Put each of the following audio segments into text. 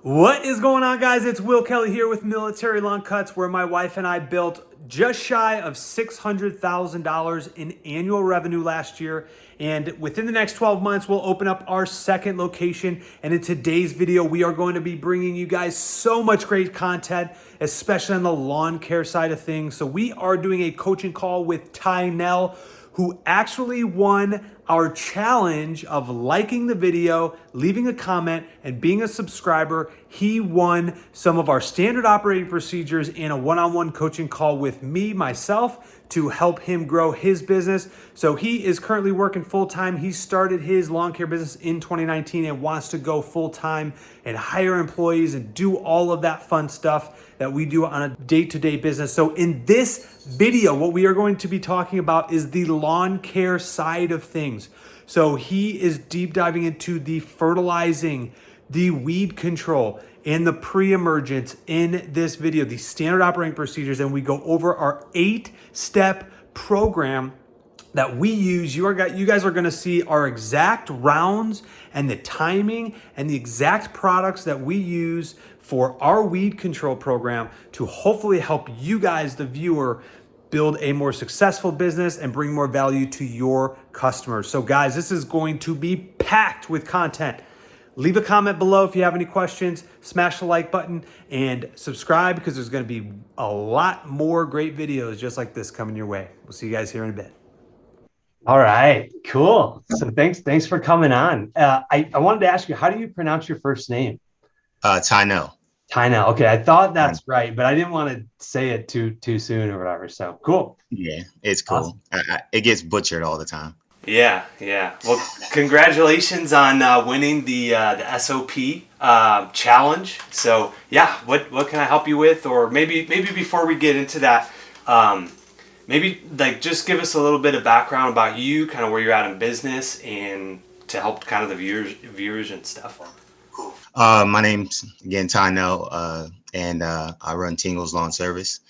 What is going on, guys? It's Will Kelly here with Military Lawn Cuts, where my wife and I built just shy of $600,000 in annual revenue last year. And within the next 12 months, we'll open up our second location. And in today's video, we are going to be bringing you guys so much great content, especially on the lawn care side of things. So we are doing a coaching call with Ty Nell, who actually won our challenge of liking the video, leaving a comment, and being a subscriber. He won some of our standard operating procedures in a one-on-one coaching call with me, myself, to help him grow his business. So he is currently working full-time. He started his lawn care business in 2019 and wants to go full-time and hire employees and do all of that fun stuff that we do on a day-to-day business. So in this video, what we are going to be talking about is the lawn care side of things. So he is deep diving into the fertilizing, the weed control, and the pre-emergence in this video, the standard operating procedures, and we go over our 8-step program that we use. You guys are going to see our exact rounds and the timing and the exact products that we use for our weed control program to hopefully help you guys, the viewer, build a more successful business and bring more value to your customers. So guys, this is going to be packed with content. Leave a comment below if you have any questions, smash the like button, and subscribe because there's going to be a lot more great videos just like this coming your way. We'll see you guys here in a bit. All right, cool. So thanks for coming on. I wanted to ask you, how do you pronounce your first name? Tyno. Tyna. Okay, I thought that's right, but I didn't want to say it too soon or whatever. So cool. Yeah, it's cool. Awesome. It gets butchered all the time. Yeah. Well, congratulations on winning the SOP challenge. So yeah, what can I help you with? Or maybe before we get into that, maybe like just give us a little bit of background about you, kind of where you're at in business, and to help kind of the viewers and stuff. My name's again Tyno, and I run Tingle's Lawn Service.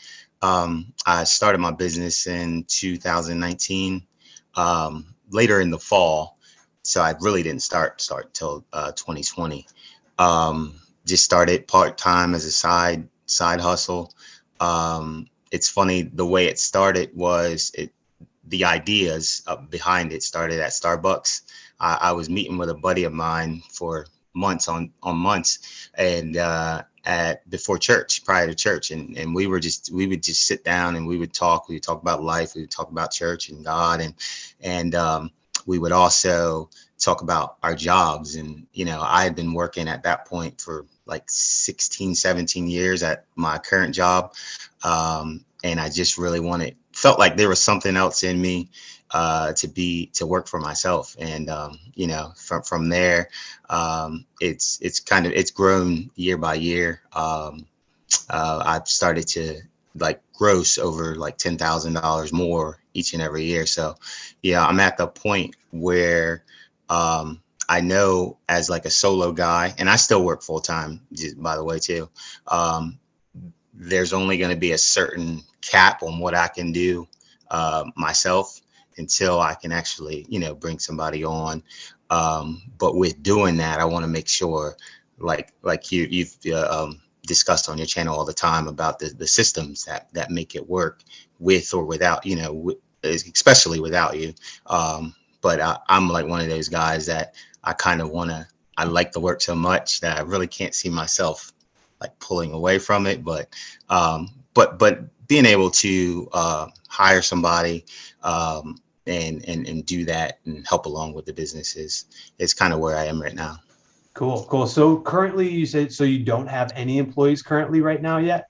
I started my business in 2019, later in the fall, so I really didn't start till 2020. Just started part-time as a side hustle. It's funny, the way it started was the ideas behind it started at Starbucks. I was meeting with a buddy of mine for months on months, and before church, prior to church, and we would just sit down and we would talk about life, we would talk about church and God, and we would also talk about our jobs. And I had been working at that point for like 16, 17 years at my current job, and I just really felt like there was something else in me to work for myself. And from there, it's grown year by year. I've started to gross over like $10,000 more each and every year. So yeah, I'm at the point where I know, as like a solo guy, and I still work full time, by the way, too. There's only going to be a certain cap on what I can do myself until I can actually, bring somebody on. But with doing that, I want to make sure, like you've discussed on your channel all the time, about the systems that make it work with or without, especially without you. But I'm like one of those guys that I like the work so much that I really can't see myself like pulling away from it. But being able to hire somebody and do that and help along with the business is kind of where I am right now. Cool. So currently, you said you don't have any employees currently right now yet?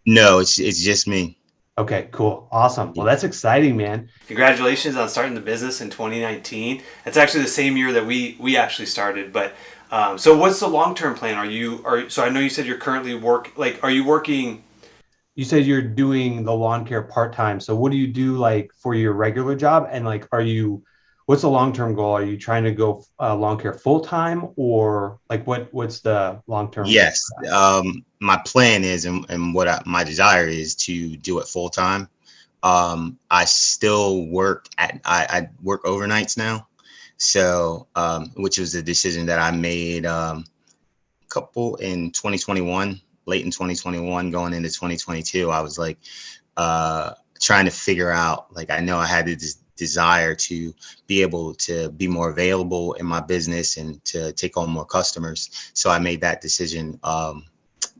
No, it's just me. Okay, cool. Awesome. Well, that's exciting, man. Congratulations on starting the business in 2019. It's actually the same year that we actually started. But so what's the long-term plan? So I know you said you're currently are you working? You said you're doing the lawn care part-time. So what do you do like for your regular job? And what's the long-term goal? Are you trying to go lawn care full-time, or like what's the long-term? Yes. My plan is, and my desire is to do it full-time. I still I work overnights now. So, which was a decision that I made couple in 2021, late in 2021, going into 2022. I was like trying to figure out, like, I know I had this desire to be able to be more available in my business and to take on more customers. So I made that decision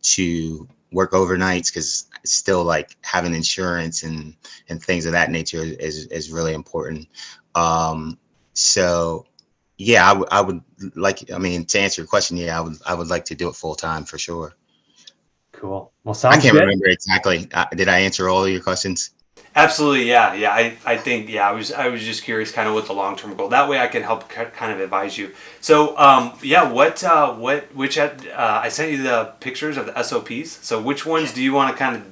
to work overnights, because still, like, having insurance and things of that nature is really important. So yeah, I would like, I mean, to answer your question, yeah, I would like to do it full time for sure. Cool. Well, I sounds can't good. remember exactly. Did I answer all of your questions? Absolutely, yeah, yeah. I think, yeah. I was just curious, kind of what the long term goal. That way, I can help kind of advise you. So, yeah. I sent you the pictures of the SOPs. So, which ones do you want to kind of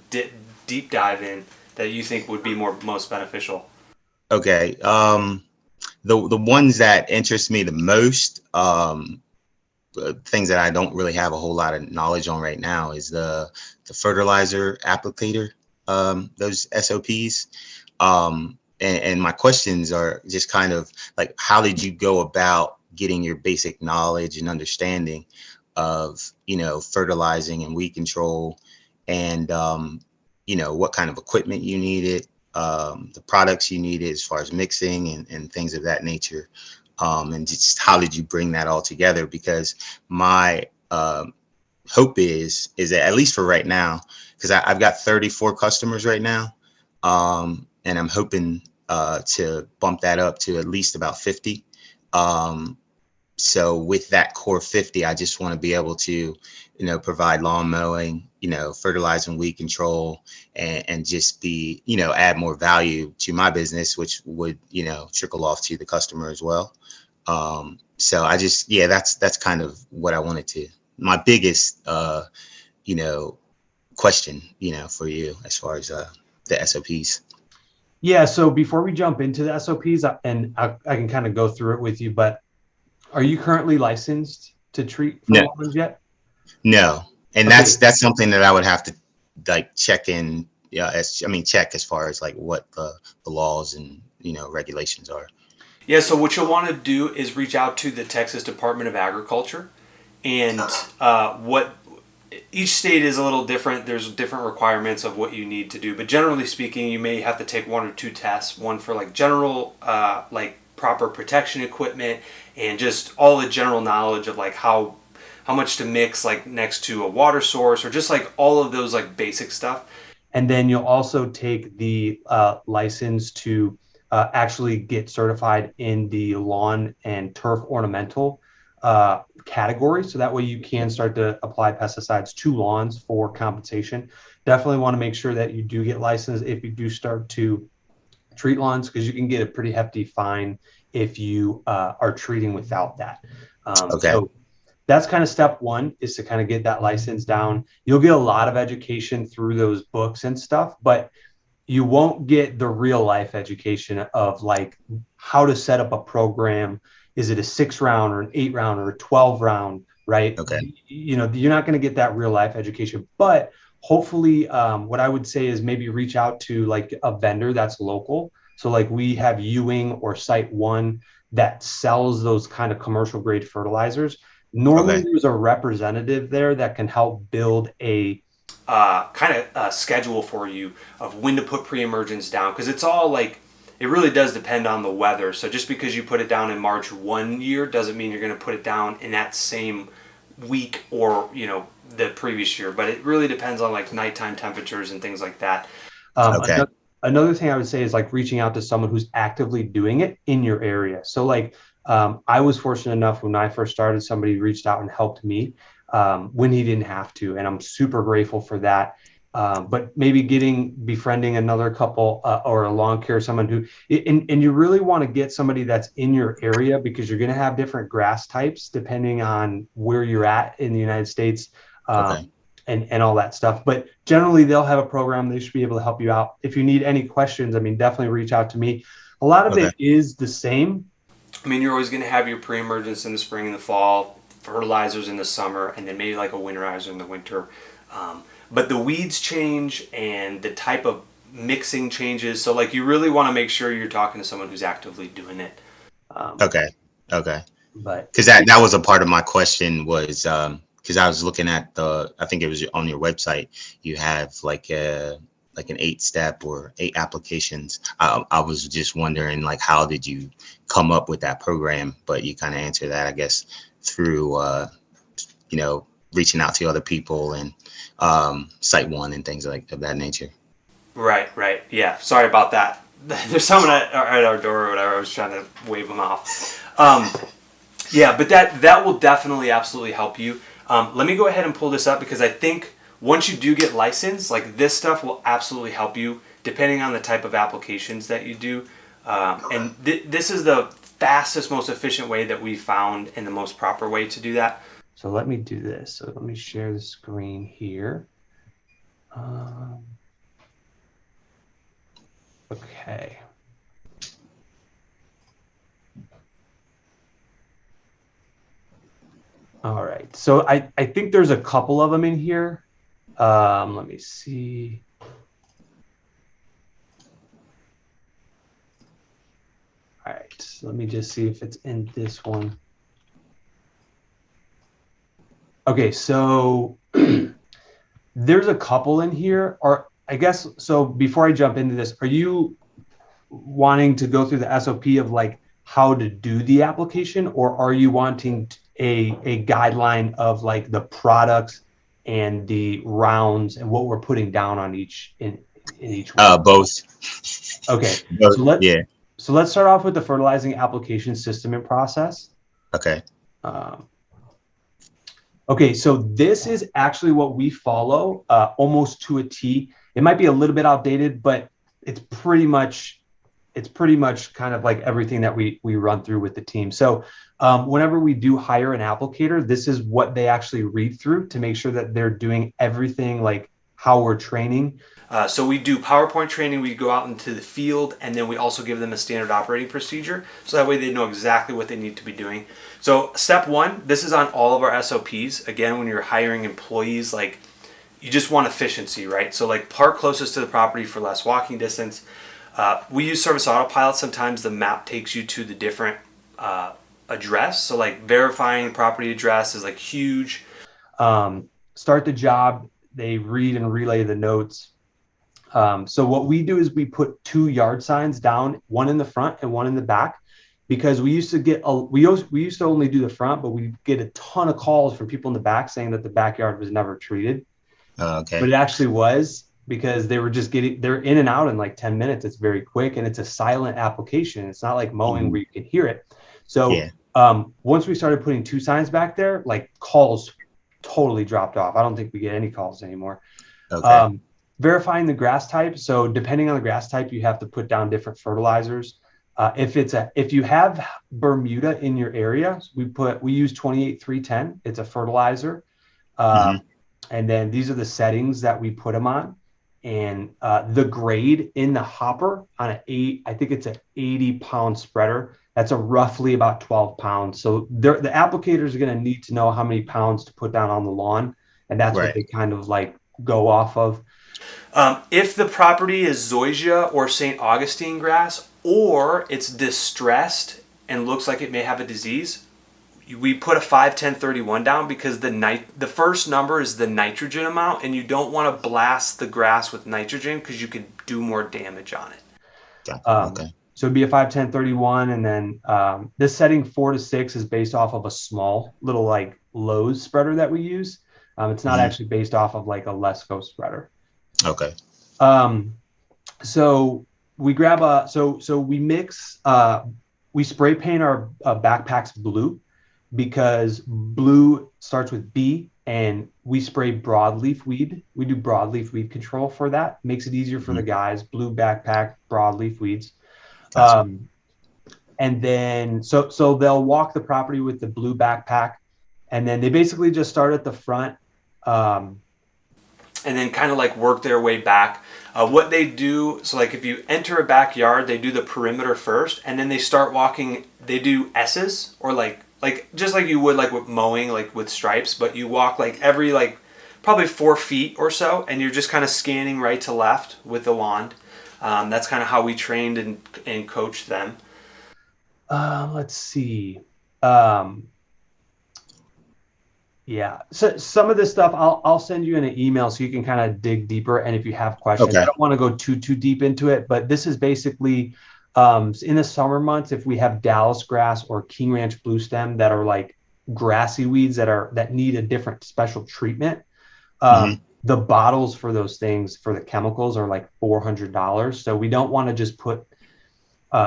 deep dive in that you think would be most beneficial? Okay. The ones that interest me the most, things that I don't really have a whole lot of knowledge on right now, is the fertilizer applicator, those SOPs. And my questions are just kind of like, how did you go about getting your basic knowledge and understanding of, fertilizing and weed control, and what kind of equipment you needed, the products you needed as far as mixing and things of that nature. And just how did you bring that all together? Because my hope is that, at least for right now, because I've got 34 customers right now, and I'm hoping to bump that up to at least about 50. So with that core 50, I just want to be able to, provide lawn mowing, fertilizer and weed control, and just be, add more value to my business, which would, trickle off to the customer as well. So I just, yeah, that's kind of what I wanted to, my biggest, question, for you, as far as the SOPs. Yeah. So before we jump into the SOPs, and I can kind of go through it with you, but are you currently licensed to treat for No, lawns yet? no. And Okay. that's something that I would have to, like, check in. Yeah, check as far as, like, what the laws and, regulations are. Yeah, so what you'll want to do is reach out to the Texas Department of Agriculture, and what each state is a little different. There's different requirements of what you need to do, but generally speaking, you may have to take one or two tests. One for, like, general, like, proper protection equipment, and just all the general knowledge of, like, how much to mix, like, next to a water source, or just, like, all of those, like, basic stuff. And then you'll also take the license to actually get certified in the lawn and turf ornamental category. So that way you can start to apply pesticides to lawns for compensation. Definitely want to make sure that you do get licensed if you do start to treat lawns, because you can get a pretty hefty fine if you are treating without that. Okay. So that's kind of step one, is to kind of get that license down. You'll get a lot of education through those books and stuff, but you won't get the real life education of, like, how to set up a program. Is it a 6 round or an 8 round or a 12 round, right? Okay. You're not going to get that real life education, but hopefully what I would say is maybe reach out to, like, a vendor that's local. So, like, we have Ewing or Site One that sells those kind of commercial grade fertilizers. Normally Okay. there's a representative there that can help build a Kind of schedule for you of when to put pre-emergence down, because it's all, like, it really does depend on the weather. So just because you put it down in March one year doesn't mean you're going to put it down in that same week, or, the previous year. But it really depends on, like, nighttime temperatures and things like that. Okay. Another thing I would say is, like, reaching out to someone who's actively doing it in your area. So, like, I was fortunate enough when I first started, somebody reached out and helped me when he didn't have to, and I'm super grateful for that. But maybe befriending another couple or a lawn care, someone who, and you really want to get somebody that's in your area, because you're going to have different grass types depending on where you're at in the United States. Okay. And all that stuff. But generally, they'll have a program. They should be able to help you out. If you need any questions, definitely reach out to me. A lot of Okay. it is the same. You're always going to have your pre-emergence in the spring and the fall, fertilizers in the summer, and then maybe, like, a winterizer in the winter. But the weeds change, and the type of mixing changes. So, like, you really want to make sure you're talking to someone who's actively doing it. Okay. Okay. But Because that was a part of my question, was because I was looking at I think it was on your website. You have like an 8-step or 8 applications. I was just wondering, like, how did you come up with that program? But you kind of answer that, I guess, through reaching out to other people and Site One and things like of that nature. Right. Yeah. Sorry about that. There's someone at our door or whatever. I was trying to wave them off. Yeah, but that will definitely absolutely help you. Let me go ahead and pull this up, because I think once you do get licensed, like, this stuff will absolutely help you depending on the type of applications that you do. And this is the fastest, most efficient way that we found, and the most proper way to do that. So let me do this. So let me share the screen here. Okay. All right. So I think there's a couple of them in here. Let me see. All right. So let me just see if it's in this one. Okay. So there's a couple in here. Or I guess, so before I jump into this, are you wanting to go through the SOP of like how to do the application, or are you wanting a guideline of like the products and the rounds and what we're putting down on each in each one? Both. Okay. Both. So let's start off with the fertilizing application system and process. Okay. Okay, so this is actually what we follow almost to a T. It might be a little bit outdated, but it's pretty much kind of like everything that we run through with the team. So whenever we do hire an applicator, this is what they actually read through to make sure that they're doing everything like how we're training. So we do PowerPoint training, we go out into the field, and then we also give them a standard operating procedure, so that way they know exactly what they need to be doing. So step one, this is on all of our SOPs. Again, when you're hiring employees, like, you just want efficiency, right? So like, park closest to the property for less walking distance. We use Service Autopilot. Sometimes the map takes you to the different address. So like, verifying property address is like huge. Start the job, they read and relay the notes. So what we do is we put 2 yard signs down, one in the front and one in the back, because we used to only do the front, but we get a ton of calls from people in the back saying that the backyard was never treated. Okay. But it actually was, because they're in and out in like 10 minutes. It's very quick, and it's a silent application. It's not like mowing where you can hear it. So once we started putting 2 signs back there, like, calls totally dropped off. I don't think we get any calls anymore. Okay. Verifying the grass type. So depending on the grass type, you have to put down different fertilizers. If you have Bermuda in your area, we use 28310. It's a fertilizer. And then these are the settings that we put them on. And the grade in the hopper on I think it's an 80-pound spreader. That's roughly about 12 pounds. So the applicators are going to need to know how many pounds to put down on the lawn. And that's what they kind of like go off of. If the property is zoysia or St. Augustine grass, or it's distressed and looks like it may have a disease, we put a 5-10-31 down, because the first number is the nitrogen amount, and you don't want to blast the grass with nitrogen because you could do more damage on it. Okay. So it'd be a 5-10-31, and then this setting 4 to 6 is based off of a small little like Lowe's spreader that we use. It's not actually based off of like a Lesco spreader. Okay. So we grab we mix, we spray paint our backpacks blue, because blue starts with B, and we spray broadleaf weed. We do broadleaf weed control for that. Makes it easier for the guys. Blue backpack, broadleaf weeds. Gotcha. And then, so they'll walk the property with the blue backpack, and then they basically just start at the front. And then kind of like work their way back. What they do, so like if you enter a backyard, they do the perimeter first, and then they start walking. They do S's, or like just like you would like with mowing, like with stripes, but you walk like every like probably 4 feet or so, and you're just kind of scanning right to left with the wand. That's kind of how we trained and coached them. Let's see. Yeah. So some of this stuff I'll send you in an email so you can kind of dig deeper. And if you have questions, I Okay. don't want to go too deep into it, but this is basically in the summer months, if we have Dallas grass or King Ranch blue stem that are like grassy weeds that need a different special treatment, Hmm. the bottles for those things for the chemicals are like $400. So we don't want to just put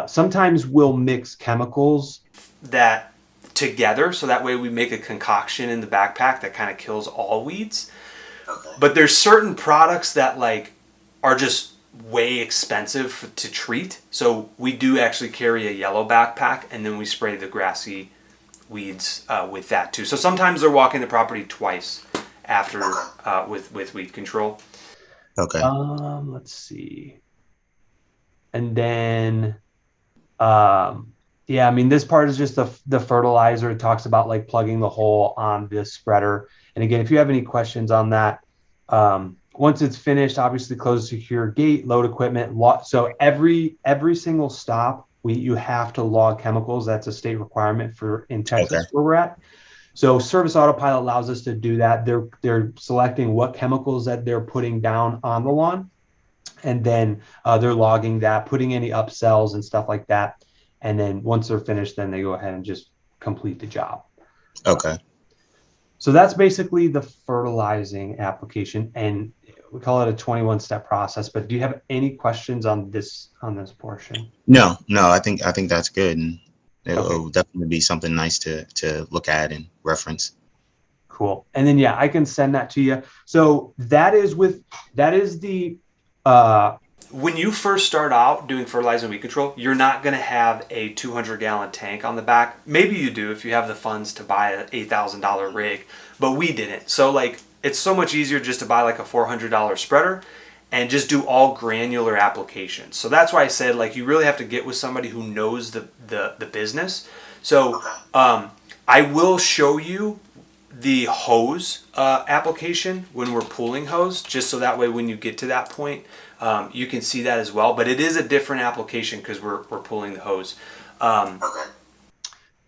sometimes we'll mix chemicals that together, so that way we make a concoction in the backpack that kind of kills all weeds. Okay. But there's certain products that like are just way expensive to treat. So we do actually carry a yellow backpack, and then we spray the grassy weeds with that too. So sometimes they're walking the property twice after with weed control. Okay. let's see. And then Um, yeah, I mean, this part is just the fertilizer. It talks about like plugging the hole on this spreader. And again, if you have any questions on that, once it's finished, obviously close secure gate, load equipment. So every single stop, you have to log chemicals. That's a state requirement for in Okay. Texas where we're at. So Service Autopilot allows us to do that. They're selecting what chemicals that they're putting down on the lawn, and then they're logging that, putting any upsells and stuff like that. And then once they're finished, then they go ahead and just complete the job. Okay. So that's basically the fertilizing application, and we call it a 21-step process. But do you have any questions on this portion? No, no, I think that's good, and Okay, it'll definitely be something nice to look at and reference. cool. And then yeah, I can send that to you. So that is the uh When you first start out doing fertilizer and weed control, you're not going to have a 200-gallon tank on the back. Maybe you do if you have the funds to buy an $8,000 rig, but we didn't. So like it's so much easier just to buy like a $400 spreader and just do all granular applications. So that's why I said like you really have to get with somebody who knows the business. So I will show you the hose application when we're pulling hose, just so that way when you get to that point, you can see that as well. But it is a different application because we're pulling the hose. Okay.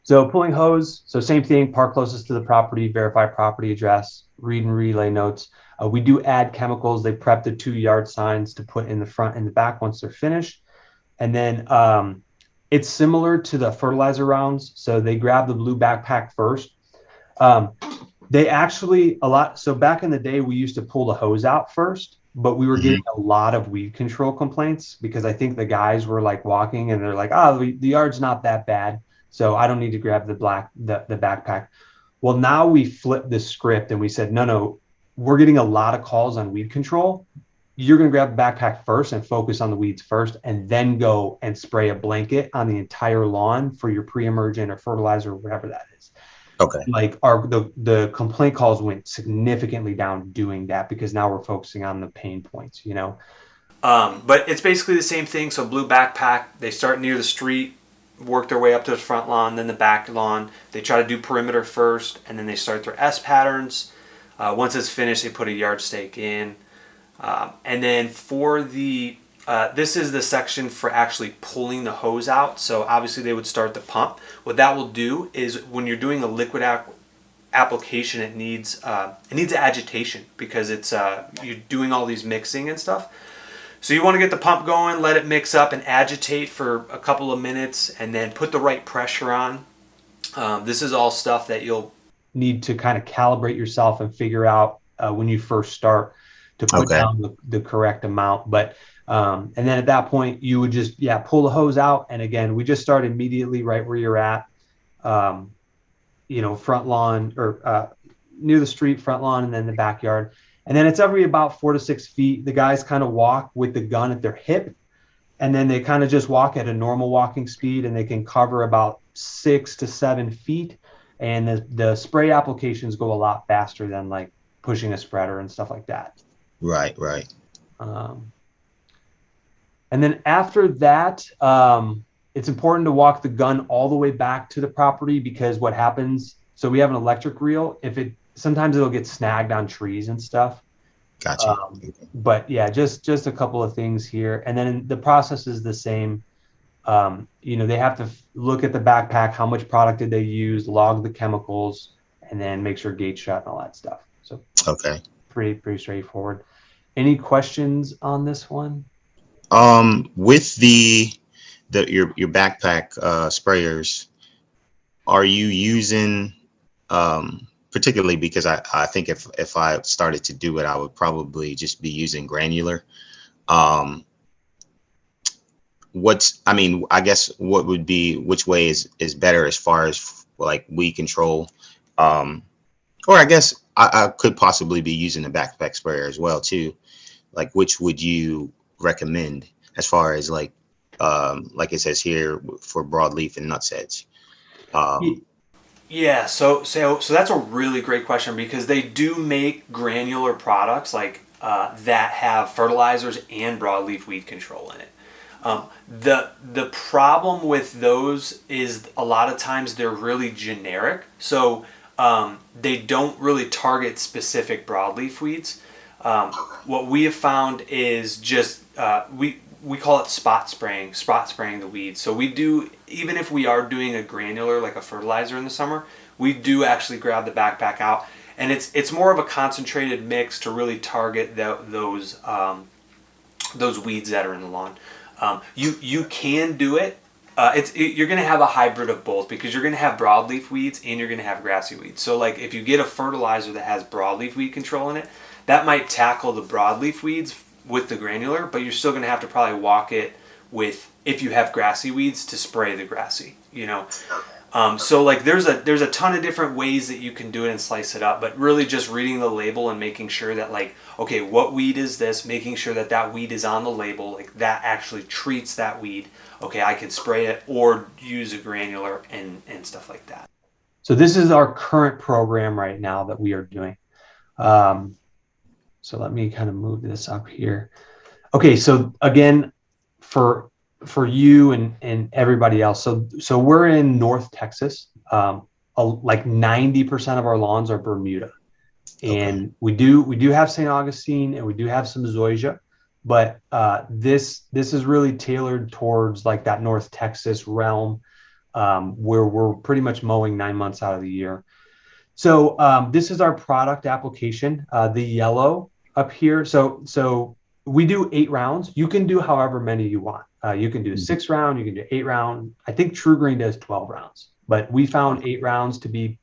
So pulling hose, so same thing, park closest to the property, verify property address, read and relay notes. We do add chemicals. They prep the 2-yard signs to put in the front and the back once they're finished. And then it's similar to the fertilizer rounds. So they grab the blue backpack first. Um, they actually so back in the day, we used to pull the hose out first, but we were Hmm. getting a lot of weed control complaints because I think the guys were like walking and they're like, oh, the yard's not that bad, so I don't need to grab the backpack. Well, now we flipped the script and we said, no, we're getting a lot of calls on weed control. You're going to grab the backpack first and focus on the weeds first, and then go and spray a blanket on the entire lawn for your pre-emergent or fertilizer or whatever that is. Okay. Like the complaint calls went significantly down doing that because now we're focusing on the pain points. But it's basically the same thing. So blue backpack, they start near the street, work their way up to the front lawn, then the back lawn. They try to do perimeter first, and then they start their S patterns. Once it's finished, they put a yard stake in. And then for this is the section for actually pulling the hose out. So obviously they would start the pump. What that will do is when you're doing a liquid application, it needs agitation because it's you're doing all these mixing and stuff. So you want to get the pump going, let it mix up and agitate for a couple of minutes, and then put the right pressure on. This is all stuff that you'll need to kind of calibrate yourself and figure out when you first start to put Okay. down the correct amount. But and then at that point, you would just pull the hose out. And again, we just start immediately right where you're at, um, front lawn or near the street, front lawn, and then the backyard. And then it's every about 4 to 6 feet. The guys kind of walk with the gun at their hip, and then they kind of just walk at a normal walking speed, and they can cover about 6 to 7 feet. And the spray applications go a lot faster than like pushing a spreader and stuff like that. Right. Right. Um, and then after that, it's important to walk the gun all the way back to the property because what happens, so we have an electric reel. Sometimes it'll get snagged on trees and stuff. Gotcha. But yeah, just a couple of things here. And then the process is the same. They have to look at the backpack, how much product did they use, log the chemicals, and then make sure gate's shut and all that stuff. So Okay. pretty straightforward. Any questions on this one? With your backpack sprayers, are you using particularly because I think if I started to do it, I would probably just be using granular. Um, I mean, I guess what would be which way is better as far as like weed control, or I guess I could possibly be using a backpack sprayer as well too. Like, which would you recommend as far as like it says here for broadleaf and nutsedge? Um, Yeah, so that's a really great question because they do make granular products that have fertilizers and broadleaf weed control in it. The problem with those is a lot of times they're really generic, so they don't really target specific broadleaf weeds. What we have found is just we call it spot spraying the weeds. So we do, even if we are doing a granular like a fertilizer in the summer, we do actually grab the backpack out, and it's more of a concentrated mix to really target those weeds that are in the lawn. You can do it. You're going to have a hybrid of both because you're going to have broadleaf weeds and you're going to have grassy weeds. So like if you get a fertilizer that has broadleaf weed control in it, that might tackle the broadleaf weeds with the granular, but you're still going to have to probably walk it with, if you have grassy weeds, to spray the grassy, you know. So like there's a ton of different ways that you can do it and slice it up, but really just reading the label and making sure that like, okay, what weed is this? Making sure that that weed is on the label, like that actually treats that weed. Okay, I can spray it or use a granular and stuff like that. So this is our current program right now that we are doing. So let me kind of move this up here. Okay, so again, for you and everybody else, so we're in North Texas. Like 90% of our lawns are Bermuda, and okay. we do have St. Augustine and we do have some zoysia, but this is really tailored towards like that North Texas realm, where we're pretty much mowing 9 months out of the year. So this is our product application, the yellow up here. So we do 8 rounds. You can do however many you want. You can do 6 round, you can do 8 round. I think True Green does 12 rounds, but we found 8 rounds to be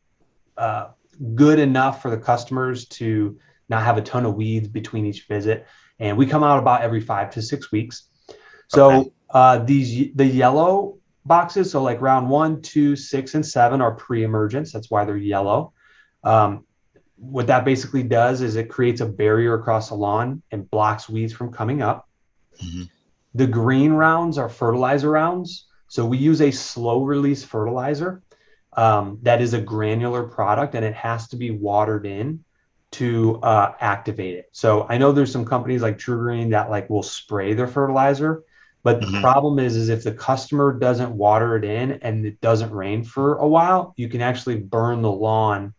good enough for the customers to not have a ton of weeds between each visit. And we come out about every 5 to 6 weeks. So the yellow boxes, so like round 1, 2, 6, and 7 are pre-emergence. That's why they're yellow. What that basically does is it creates a barrier across the lawn and blocks weeds from coming up. Mm-hmm. The green rounds are fertilizer rounds. So we use a slow release fertilizer that is a granular product, and it has to be watered in to activate it. So I know there's some companies like True Green that like will spray their fertilizer, but the problem is if the customer doesn't water it in and it doesn't rain for a while, you can actually burn the lawn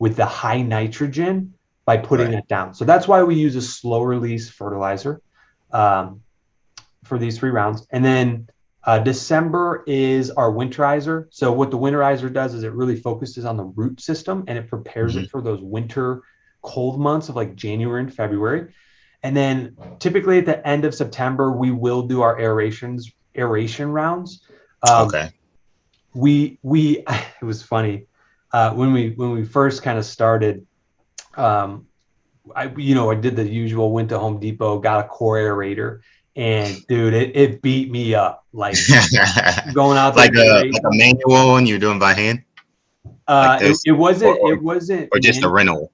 with the high nitrogen by putting it down. So that's why we use a slow release fertilizer for these 3 rounds. And then December is our winterizer. So what the winterizer does is it really focuses on the root system and it prepares it for those winter cold months of like January and February. And then typically at the end of September, we will do our aeration rounds. We it was funny. When we first kind of started, I did the usual, went to Home Depot, got a core aerator, and dude, it beat me up. Like going out there, like a manual one you're doing by hand. It wasn't or just a rental.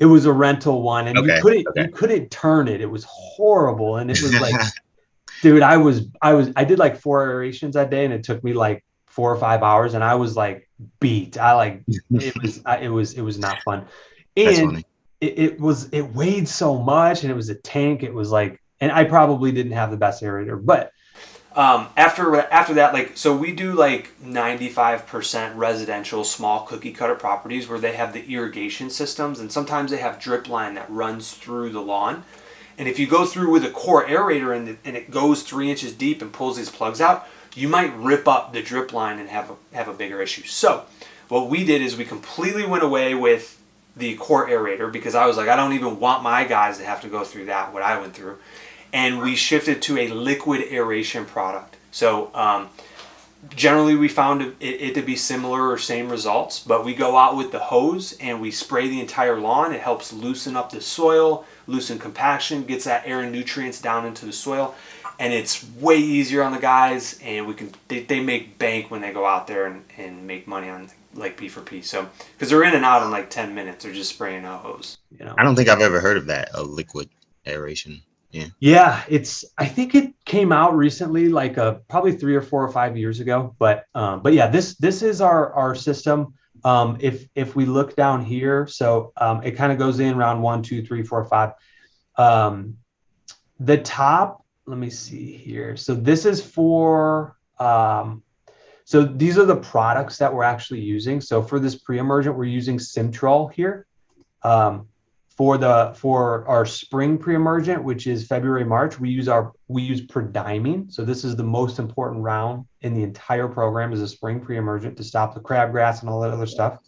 It was a rental one, and you couldn't turn it. It was horrible, and it was like, dude, I did like 4 aerations that day, and it took me like 4 or 5 hours, and I was like beat. It was not fun. And it weighed so much, and it was a tank. It was like, and I probably didn't have the best aerator, but after that, like, so we do like 95% residential small cookie cutter properties where they have the irrigation systems, and sometimes they have drip line that runs through the lawn. And if you go through with a core aerator and it goes 3 inches deep and pulls these plugs out, you might rip up the drip line and have a bigger issue. So what we did is we completely went away with the core aerator because I was like, I don't even want my guys to have to go through that, what I went through. And we shifted to a liquid aeration product. So generally we found it to be similar or same results, but we go out with the hose and we spray the entire lawn. It helps loosen up the soil, loosen compaction, gets that air and nutrients down into the soil, and it's way easier on the guys, and they make bank when they go out there and make money on like P4P. So because they're in and out in like 10 minutes, they're just spraying a hose. I don't think I've ever heard of that, a liquid aeration. Yeah, I think it came out recently, like probably 3 or 4 or 5 years ago. But yeah, this is our system. If we look down here, so it kind of goes in round 1, 2, 3, 4, 5. The top, let me see here. So this is for so these are the products that we're actually using. So for this pre-emergent, we're using Simtrol here. For our spring pre-emergent, which is February, March, we use prodimene. So this is the most important round in the entire program, is a spring pre-emergent to stop the crabgrass and all that other stuff.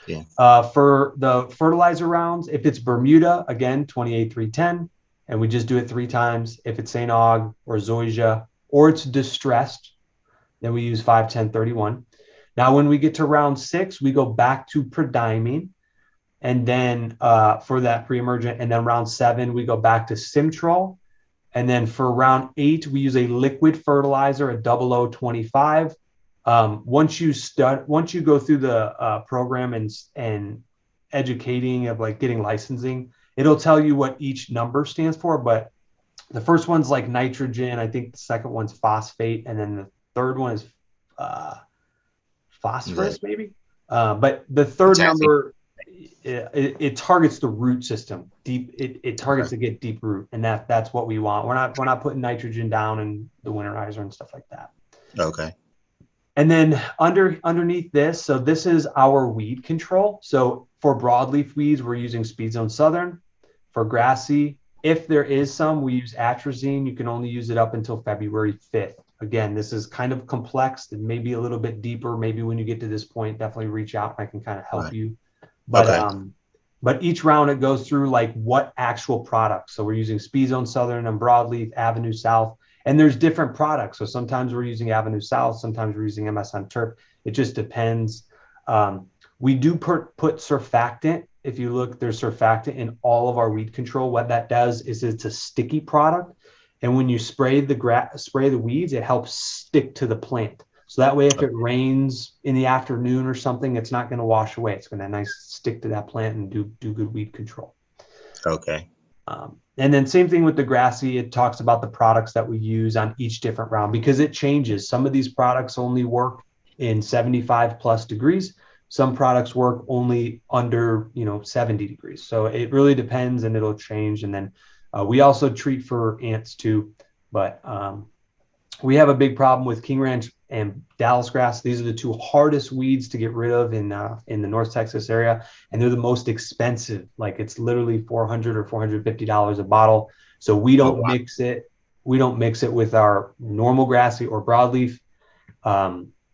Yeah. For the fertilizer rounds, if it's Bermuda, again, 28-3-10, and we just do it 3 times. If it's St. Aug or Zoysia, or it's distressed, then we use 5-10-31. Now, when we get to round 6, we go back to prodimene. And then for that pre-emergent, and then round 7, we go back to Simtrol. And then for round 8, we use a liquid fertilizer, a 0025. Once you go through the program and educating of like getting licensing, it'll tell you what each number stands for. But the first one's like nitrogen. I think the second one's phosphate. And then the third one is phosphorus, maybe. But the third number, it targets the root system deep. It targets to get deep root, and that's what we want. We're not putting nitrogen down in the winterizer and stuff like that. Okay. And then underneath this, so this is our weed control. So for broadleaf weeds, we're using Speed Zone Southern. For grassy, if there is some, we use atrazine. You can only use it up until February 5th. Again, this is kind of complex and maybe a little bit deeper. Maybe when you get to this point, definitely reach out and I can kind of help you. But but each round it goes through like what actual products. So we're using Speed Zone Southern and Broadleaf, Avenue South, and there's different products. So sometimes we're using Avenue South, sometimes we're using MSM Turf. It just depends. We do put surfactant. If you look, there's surfactant in all of our weed control. What that does is it's a sticky product, and when you spray the weeds, it helps stick to the plant. So that way, if it rains in the afternoon or something, it's not going to wash away. It's going to nice stick to that plant and do good weed control. Okay. And then same thing with the grassy. It talks about the products that we use on each different round because it changes. Some of these products only work in 75 plus degrees. Some products work only under 70 degrees. So it really depends, and it'll change. And then we also treat for ants too, but we have a big problem with King Ranch and Dallas grass. These are the 2 hardest weeds to get rid of in the North Texas area, and they're the most expensive. Like it's literally $400 or $450 a bottle. So we don't mix it. We don't mix it with our normal grassy or broadleaf.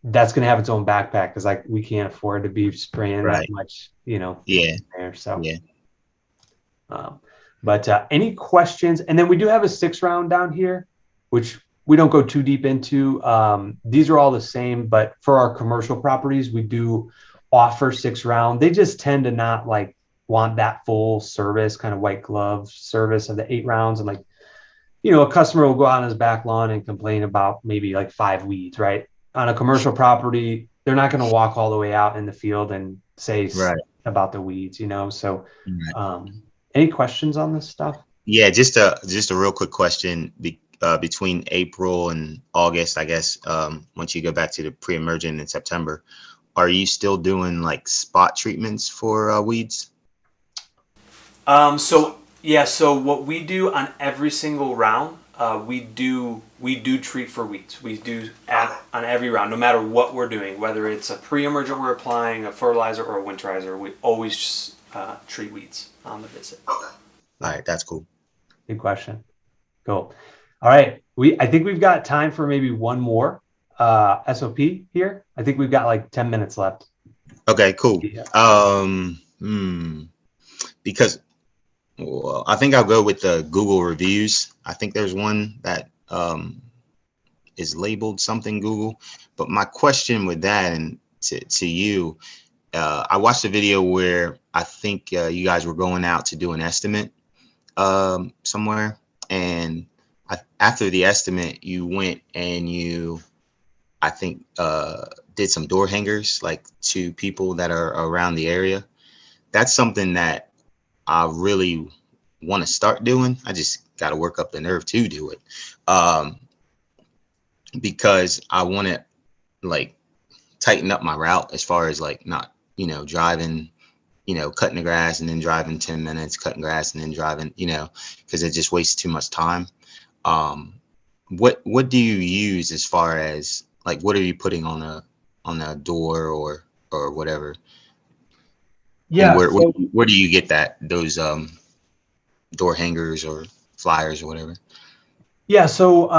That's going to have its own backpack because like we can't afford to be spraying that much, Yeah. There. So yeah. But any questions? And then we do have a 6 round down here, which we don't go too deep into. These are all the same, but for our commercial properties, we do offer 6 round. They just tend to not like want that full service, kind of white glove service of the 8 rounds. And like, a customer will go out on his back lawn and complain about maybe like 5 weeds, right? On a commercial property, they're not going to walk all the way out in the field and say about the weeds, So any questions on this stuff? Yeah, just a real quick question. Between April and August, I guess, once you go back to the pre-emergent in September, are you still doing like spot treatments for weeds? So what we do on every single round, we do treat for weeds. We do on every round, no matter what we're doing, whether it's a pre-emergent we're applying, a fertilizer or a winterizer, we always just, treat weeds on the visit. Okay. All right, that's cool. Good question. Cool. All right. I think we've got time for maybe one more SOP here. I think we've got like 10 minutes left. Okay, cool. Yeah. Because well, I think I'll go with the Google reviews. I think there's one that is labeled something Google. But my question with that and to you, I watched a video where I think you guys were going out to do an estimate somewhere, and after the estimate, you went and I think, did some door hangers like to people that are around the area. That's something that I really want to start doing. I just got to work up the nerve to do it, um, because I want to like tighten up my route as far as like not, driving, cutting the grass and then driving 10 minutes, cutting grass and then driving, because it just wastes too much time. Um, what do you use as far as like what are you putting on a door or whatever? And Yeah. where So where do you get those door hangers or flyers or whatever? yeah. So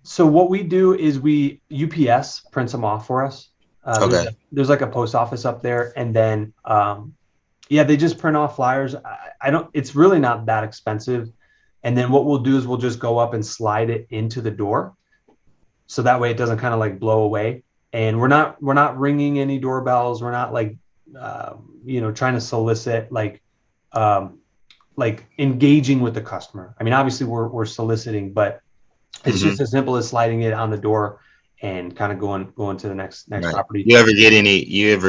so what we do is we UPS prints them off for us. Okay. There's like a post office up there, and then yeah, they just print off flyers. I don't. It's really not that expensive. And then what we'll do is we'll just go up and slide it into the door, so that way it doesn't kind of like blow away. And we're not ringing any doorbells. We're not like trying to solicit um, like engaging with the customer. I mean, obviously we're soliciting, but it's Hmm. just as simple as sliding it on the door and kind of going to the next Right. property. You ever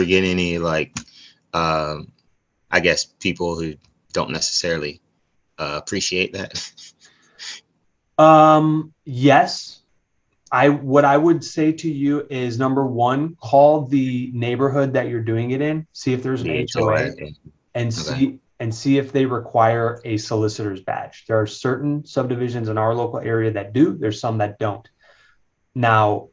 get any like, um, I guess people who don't necessarily appreciate that? Yes. What I would say to you is number one, call the neighborhood that you're doing it in, see if there's an The HOA, HOA. and Okay. see if they require a solicitor's badge. There are certain subdivisions in our local area that do. There's some that don't. Now,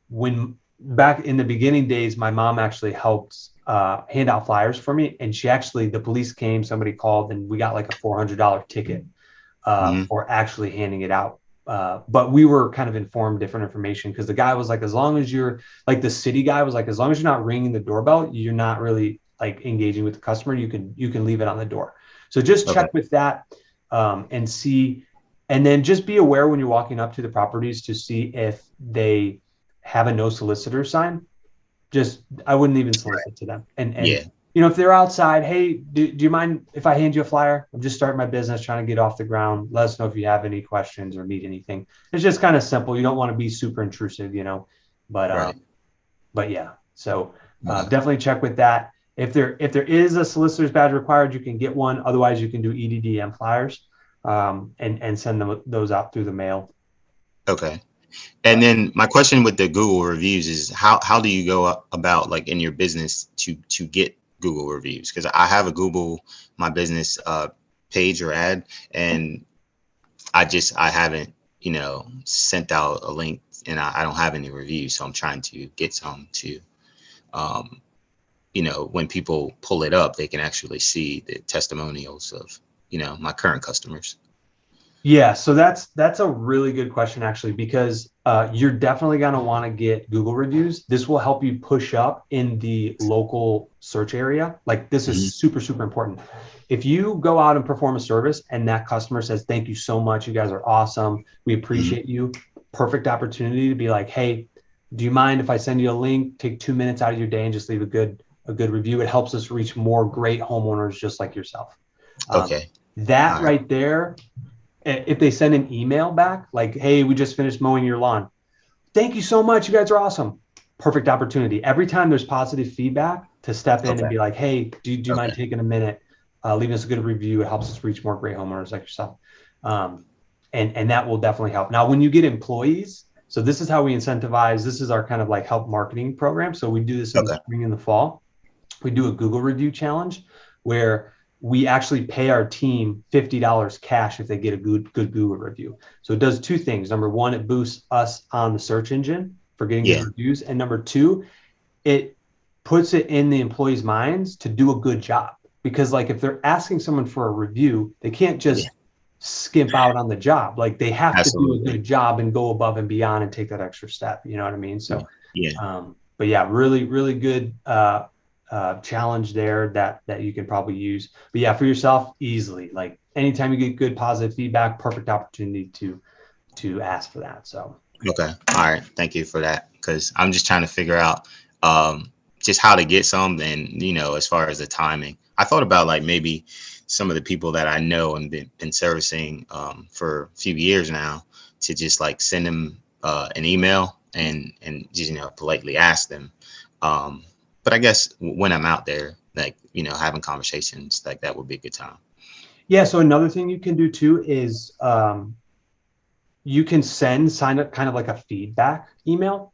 when back in the beginning days, my mom actually helped hand out flyers for me, and the police came, somebody called, and we got like a $400 ticket Hmm. for actually handing it out. But we were kind of informed different information because the guy was like, as long as you're like the city guy was like, as long as you're not ringing the doorbell, you're not really like engaging with the customer. You can leave it on the door. So just Okay. check with that and see, and then just be aware when you're walking up to the properties to see if they have a no solicitor sign. Just I wouldn't even solicit to them. And Yeah. if they're outside, hey, do you mind if I hand you a flyer? I'm just starting my business, trying to get off the ground. Let us know if you have any questions or need anything. It's just kind of simple. You don't want to be super intrusive. But Right. but yeah. So Okay. definitely check with that. If there is a solicitor's badge required, you can get one. Otherwise, you can do EDDM flyers and send those out through the mail. Okay. And But then my question with the Google reviews is how do you go about like in your business to get Google reviews? Because I have a Google My Business page or ad, and I haven't sent out a link, and I don't have any reviews, so I'm trying to get some to um, when people pull it up, they can actually see the testimonials of my current customers. yeah, so that's a really good question actually, because you're definitely going to want to get Google reviews. This will help you push up in the local search area. Like this is Hmm. super, super important. If you go out and perform a service and that customer says, "Thank you so much, you guys are awesome, we Hmm. appreciate you," perfect opportunity to be like, "Hey, do you mind if I send you a link? Take 2 minutes out of your day and just leave a good review." It helps us reach more great homeowners just like yourself. Um, Okay. that All right. right there, if they send an email back like, "Hey, we just finished mowing your lawn, thank you so much, you guys are awesome," perfect opportunity every time there's positive feedback to step in and Okay. be like, "Hey, do you mind Okay. taking a minute, leaving us a good review? It helps us reach more great homeowners like yourself." Um, and that will definitely help. Now when you get employees, so this is how we incentivize. This is our kind of like help marketing program. So we do this in the Okay. spring and the fall. We do a Google review challenge where we actually pay our team $50 cash if they get a good Google review. So it does two things. Number one, it boosts us on the search engine for getting good Yeah. reviews. And number two, it puts it in the employees' minds to do a good job. Because like if they're asking someone for a review, they can't Yeah. just skimp out on the job. Like they have to do a Absolutely. good job and go above and beyond and take that extra step. You know what I mean? So Yeah. um, yeah, really, really good challenge there that you can probably use. But yeah, for yourself, easily, like anytime you get good positive feedback, perfect opportunity to ask for that. So Okay. All right. Thank you for that. Because I'm just trying to figure out just how to get some, and as far as the timing, I thought about like maybe some of the people that I know and been servicing for a few years now, to just like send them an email and just politely ask them. Um, but I guess when I'm out there, like having conversations, like that would be a good time. yeah, so another thing you can do too is you can sign up kind of like a feedback email.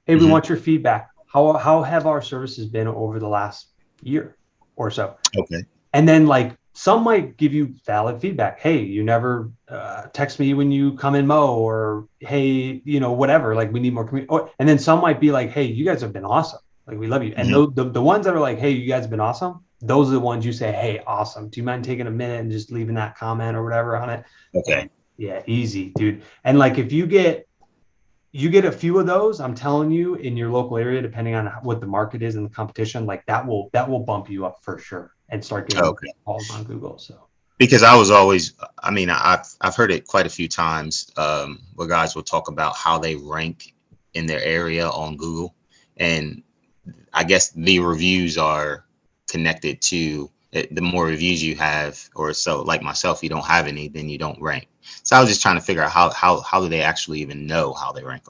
Hey, we Hmm. want your feedback. How have our services been over the last year or so? Okay. And then like some might give you valid feedback. Hey, you never text me when you come and mow, or hey, whatever. Like we need more community. And then some might be like, hey, you guys have been awesome. Like we love you. And Hmm. the ones that are like, hey, you guys have been awesome. Those are the ones you say, hey, awesome. Do you mind taking a minute and just leaving that comment or whatever on it? Okay. And yeah, easy, dude. And like if you get a few of those, I'm telling you, in your local area, depending on what the market is and the competition, like that will bump you up for sure and start getting Okay. calls on Google. So Because I was always, I mean, I've heard it quite a few times, where guys will talk about how they rank in their area on Google, and I guess the reviews are connected to it. The more reviews you have, or so like myself, you don't have any, then you don't rank. So I was just trying to figure out how do they actually even know how they rank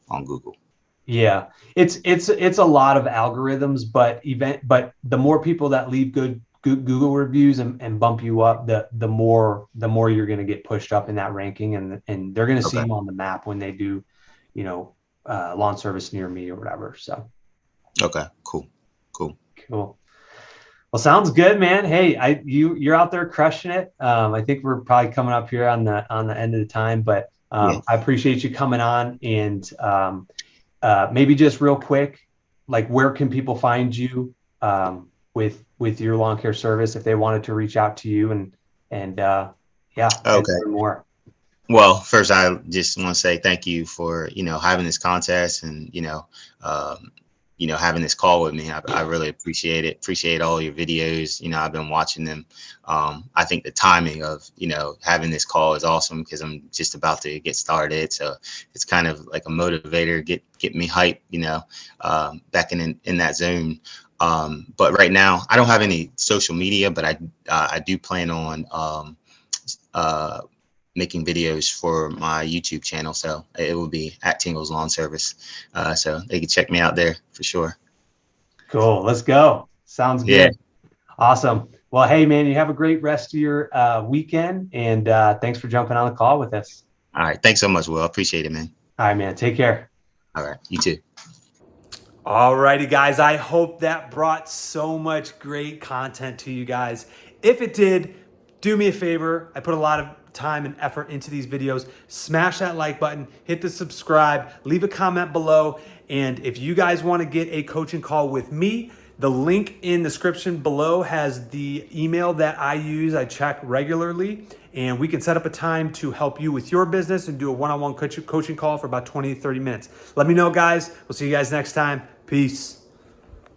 on Google. yeah, it's a lot of algorithms, but the more people that leave good Google reviews and bump you up, the more you're going to get pushed up in that ranking, and they're going to see Okay. you on the map when they do, lawn service near me or whatever. So Okay. Cool. Cool. cool. Well, sounds good, man. Hey, you're out there crushing it. I think we're probably coming up here on the end of the time, but Yeah. I appreciate you coming on, and maybe just real quick, like where can people find you with your lawn care service if they wanted to reach out to you and yeah, and Okay. learn more. Well, first, I just want to say thank you for having this contest, and having this call with me. I really appreciate it. Appreciate all your videos. I've been watching them. I think the timing of having this call is awesome, because I'm just about to get started. So it's kind of like a motivator, get me hyped. Back in that zone. But right now, I don't have any social media, but I do plan on uh, making videos for my YouTube channel. So it will be at Tingles Lawn Service. So they can check me out there for sure. Cool. Let's go. Sounds Yeah. good. Awesome. Well, hey, man, you have a great rest of your weekend, and thanks for jumping on the call with us. All right. Thanks so much, Will. I appreciate it, man. All right, man. Take care. All right. You too. Alrighty, guys. I hope that brought so much great content to you guys. If it did, do me a favor. I put a lot of time and effort into these videos. Smash that like button, hit the subscribe, leave a comment below. And if you guys want to get a coaching call with me, the link in the description below has the email that I use. I check regularly, and we can set up a time to help you with your business and do a one-on-one coaching call for about 20 to 30 minutes. Let me know, guys. We'll see you guys next time. Peace.